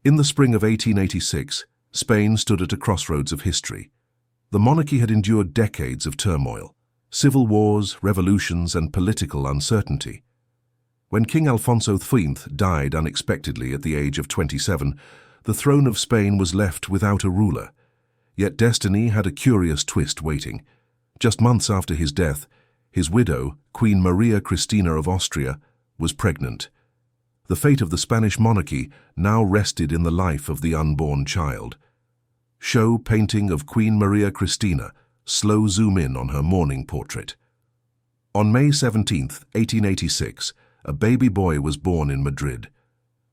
In the spring of 1886, Spain stood at a crossroads of history. The monarchy had endured decades of turmoil, civil wars, revolutions, and political uncertainty. When King Alfonso XIII died unexpectedly at the age of 27, the throne of Spain was left without a ruler. Yet destiny had a curious twist waiting. Just months after his death, his widow, Queen Maria Cristina of Austria, was pregnant. The fate of the Spanish monarchy now rested in the life of the unborn child. Show painting of Queen Maria Cristina, slow zoom in on her mourning portrait. On May 17, 1886, a baby boy was born in Madrid.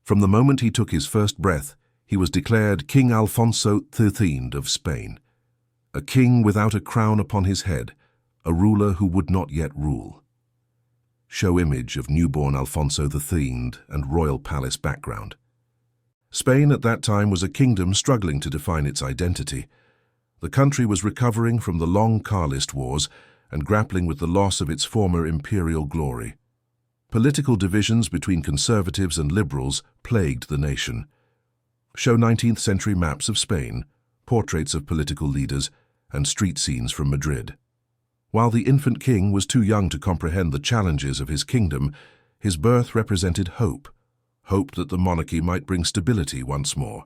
From the moment he took his first breath, he was declared King Alfonso XIII of Spain. A king without a crown upon his head, a ruler who would not yet rule. Show image of newborn Alfonso XIII and royal palace background. Spain at that time was a kingdom struggling to define its identity. The country was recovering from the long Carlist wars and grappling with the loss of its former imperial glory. Political divisions between conservatives and liberals plagued the nation. Show 19th century maps of Spain, portraits of political leaders, and street scenes from Madrid. While the infant king was too young to comprehend the challenges of his kingdom, his birth represented hope that the monarchy might bring stability once more.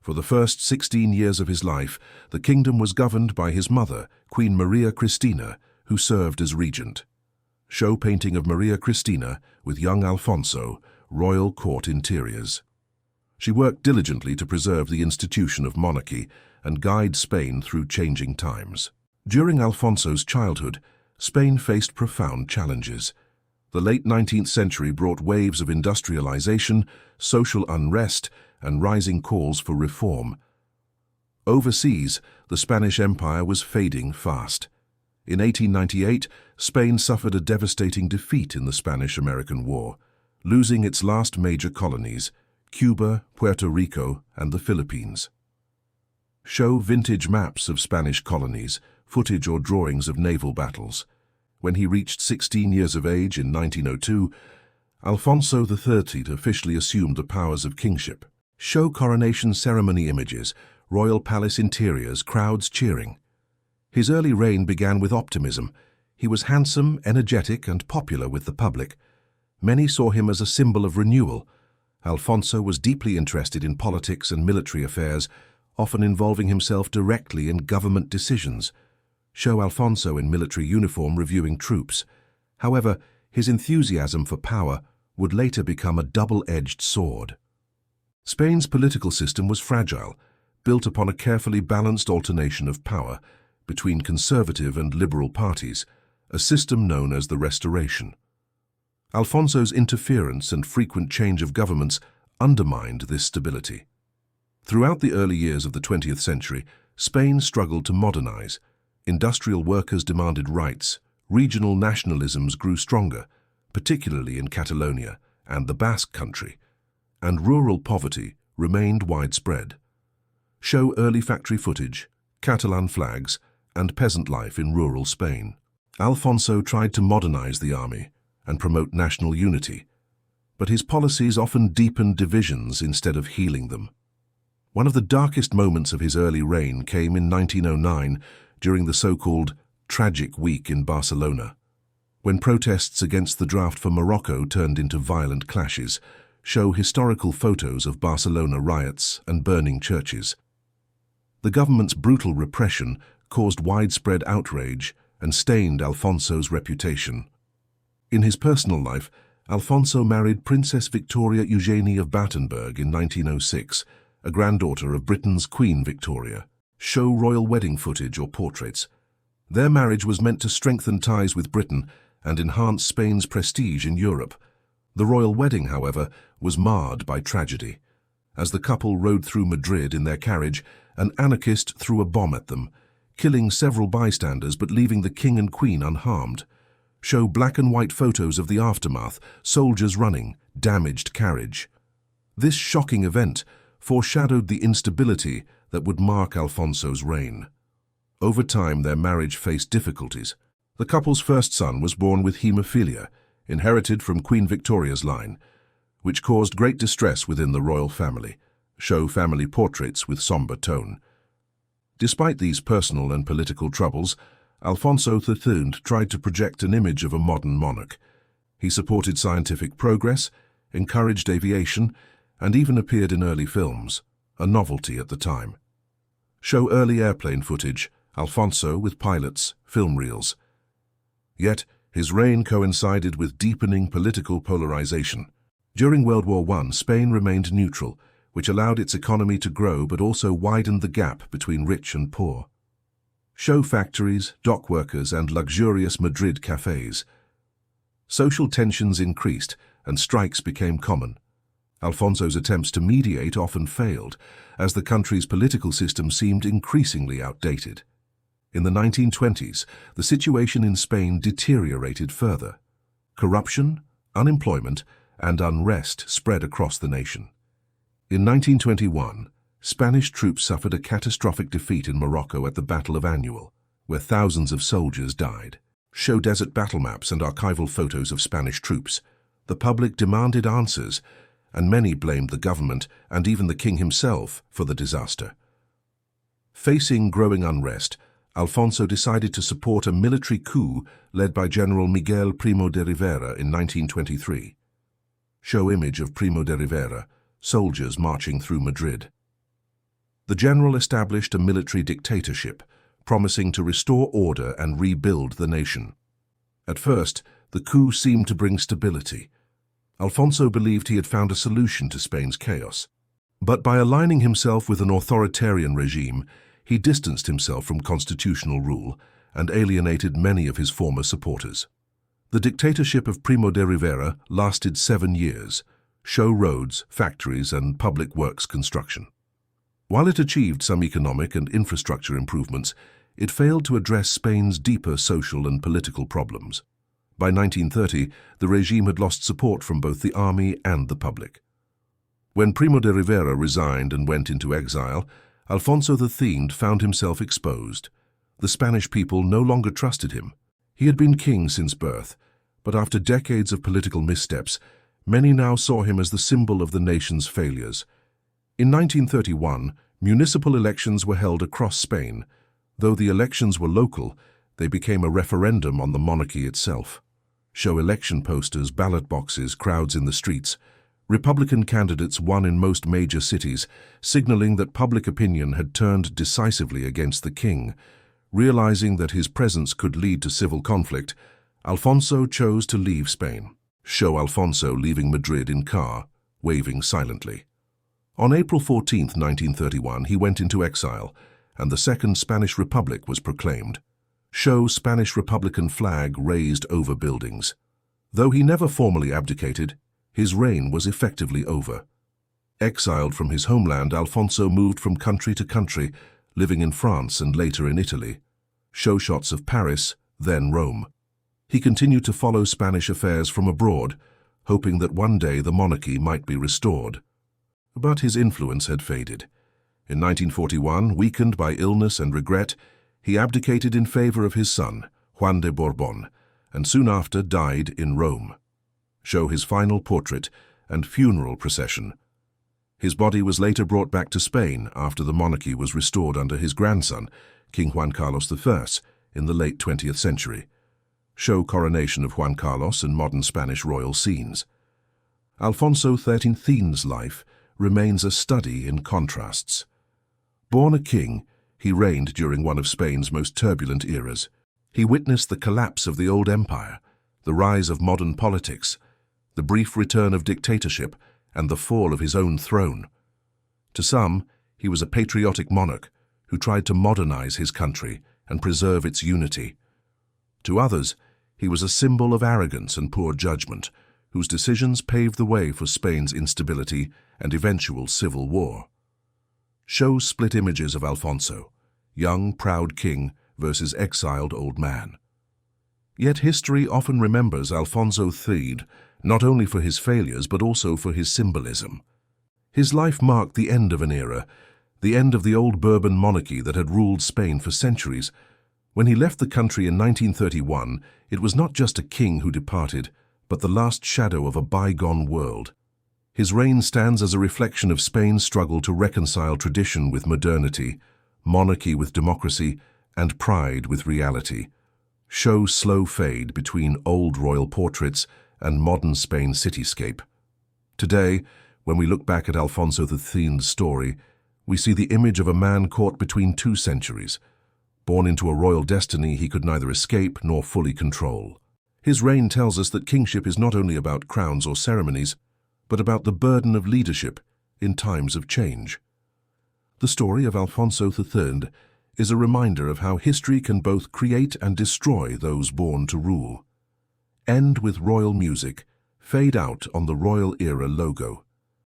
For the first 16 years of his life, the kingdom was governed by his mother, Queen Maria Cristina, who served as regent. Show painting of Maria Cristina with young Alfonso, royal court interiors. She worked diligently to preserve the institution of monarchy and guide Spain through changing times. During Alfonso's childhood, Spain faced profound challenges. The late 19th century brought waves of industrialization, social unrest, and rising calls for reform. Overseas, the Spanish Empire was fading fast. In 1898, Spain suffered a devastating defeat in the Spanish-American War, losing its last major colonies, Cuba, Puerto Rico, and the Philippines. Show vintage maps of Spanish colonies, footage or drawings of naval battles. When he reached 16 years of age in 1902, Alfonso XIII officially assumed the powers of kingship. Show coronation ceremony images, royal palace interiors, crowds cheering. His early reign began with optimism. He was handsome, energetic, and popular with the public. Many saw him as a symbol of renewal. Alfonso was deeply interested in politics and military affairs, often involving himself directly in government decisions. Show Alfonso in military uniform reviewing troops. However, his enthusiasm for power would later become a double-edged sword. Spain's political system was fragile, built upon a carefully balanced alternation of power between conservative and liberal parties, a system known as the Restoration. Alfonso's interference and frequent change of governments undermined this stability. Throughout the early years of the 20th century, Spain struggled to modernize. Industrial workers demanded rights, regional nationalisms grew stronger, particularly in Catalonia and the Basque Country, and rural poverty remained widespread. Show early factory footage, Catalan flags, and peasant life in rural Spain. Alfonso tried to modernize the army and promote national unity, but his policies often deepened divisions instead of healing them. One of the darkest moments of his early reign came in 1909 during the so-called Tragic Week in Barcelona, when protests against the draft for Morocco turned into violent clashes. Show historical photos of Barcelona riots and burning churches. The government's brutal repression caused widespread outrage and stained Alfonso's reputation. In his personal life, Alfonso married Princess Victoria Eugenie of Battenberg in 1906, a granddaughter of Britain's Queen Victoria. Show royal wedding footage or portraits. Their marriage was meant to strengthen ties with Britain and enhance Spain's prestige in Europe. The royal wedding, however, was marred by tragedy. As the couple rode through Madrid in their carriage, an anarchist threw a bomb at them, killing several bystanders but leaving the king and queen unharmed. Show black and white photos of the aftermath, soldiers running, damaged carriage. This shocking event foreshadowed the instability that would mark Alfonso's reign. Over time, their marriage faced difficulties. The couple's first son was born with haemophilia, inherited from Queen Victoria's line, which caused great distress within the royal family. show family portraits with somber tone. Despite these personal and political troubles, Alfonso XIII tried to project an image of a modern monarch. He supported scientific progress, encouraged aviation, and even appeared in early films, a novelty at the time. Show early airplane footage, Alfonso with pilots, film reels. Yet, his reign coincided with deepening political polarization. During World War I, Spain remained neutral, which allowed its economy to grow but also widened the gap between rich and poor. Show factories, dock workers, and luxurious Madrid cafes. Social tensions increased and strikes became common. Alfonso's attempts to mediate often failed, as the country's political system seemed increasingly outdated. In the 1920s, the situation in Spain deteriorated further. Corruption, unemployment, and unrest spread across the nation. In 1921, Spanish troops suffered a catastrophic defeat in Morocco at the Battle of Annual, where thousands of soldiers died. Show desert battle maps and archival photos of Spanish troops. The public demanded answers, and many blamed the government and even the king himself for the disaster. Facing growing unrest, Alfonso decided to support a military coup led by General Miguel Primo de Rivera in 1923. Show image of Primo de Rivera, soldiers marching through Madrid. The general established a military dictatorship, promising to restore order and rebuild the nation. At first, the coup seemed to bring stability. Alfonso believed he had found a solution to Spain's chaos. But by aligning himself with an authoritarian regime, he distanced himself from constitutional rule and alienated many of his former supporters. The dictatorship of Primo de Rivera lasted 7 years, show roads, factories, and public works construction. While it achieved some economic and infrastructure improvements, it failed to address Spain's deeper social and political problems. By 1930, the regime had lost support from both the army and the public. When Primo de Rivera resigned and went into exile, Alfonso XIII found himself exposed. The Spanish people no longer trusted him. He had been king since birth, but after decades of political missteps, many now saw him as the symbol of the nation's failures. In 1931, municipal elections were held across Spain. Though the elections were local, they became a referendum on the monarchy itself. Show election posters, ballot boxes, crowds in the streets. Republican candidates won in most major cities, signaling that public opinion had turned decisively against the king. Realizing that his presence could lead to civil conflict, Alfonso chose to leave Spain. Show Alfonso leaving Madrid in car, waving silently. On April 14, 1931, he went into exile, and the Second Spanish Republic was proclaimed. Show Spanish Republican flag raised over buildings. Though he never formally abdicated, his reign was effectively over. Exiled from his homeland, Alfonso moved from country to country, living in France and later in Italy. Show shots of Paris, then Rome. He continued to follow Spanish affairs from abroad, hoping that one day the monarchy might be restored. But his influence had faded. In 1941, weakened by illness and regret, he abdicated in favor of his son, Juan de Borbon, and soon after died in Rome. Show his final portrait and funeral procession. His body was later brought back to Spain after the monarchy was restored under his grandson, King Juan Carlos I, in the late 20th century. Show coronation of Juan Carlos and modern Spanish royal scenes. Alfonso XIII's life remains a study in contrasts. Born a king, he reigned during one of Spain's most turbulent eras. He witnessed the collapse of the old empire, the rise of modern politics, the brief return of dictatorship, and the fall of his own throne. To some, he was a patriotic monarch who tried to modernize his country and preserve its unity. To others, he was a symbol of arrogance and poor judgment, whose decisions paved the way for Spain's instability and eventual civil war. Show split images of Alfonso, young, proud king versus exiled old man. Yet history often remembers Alfonso XIII not only for his failures but also for his symbolism. His life marked the end of an era, the end of the old Bourbon monarchy that had ruled Spain for centuries. When he left the country in 1931, it was not just a king who departed, but the last shadow of a bygone world. His reign stands as a reflection of Spain's struggle to reconcile tradition with modernity, monarchy with democracy, and pride with reality. Show slow fade between old royal portraits and modern Spain cityscape. Today, when we look back at Alfonso XIII's story, we see the image of a man caught between two centuries. Born into a royal destiny he could neither escape nor fully control. His reign tells us that kingship is not only about crowns or ceremonies, but about the burden of leadership in times of change. The story of Alfonso XIII is a reminder of how history can both create and destroy those born to rule. End with royal music, fade out on the royal era logo.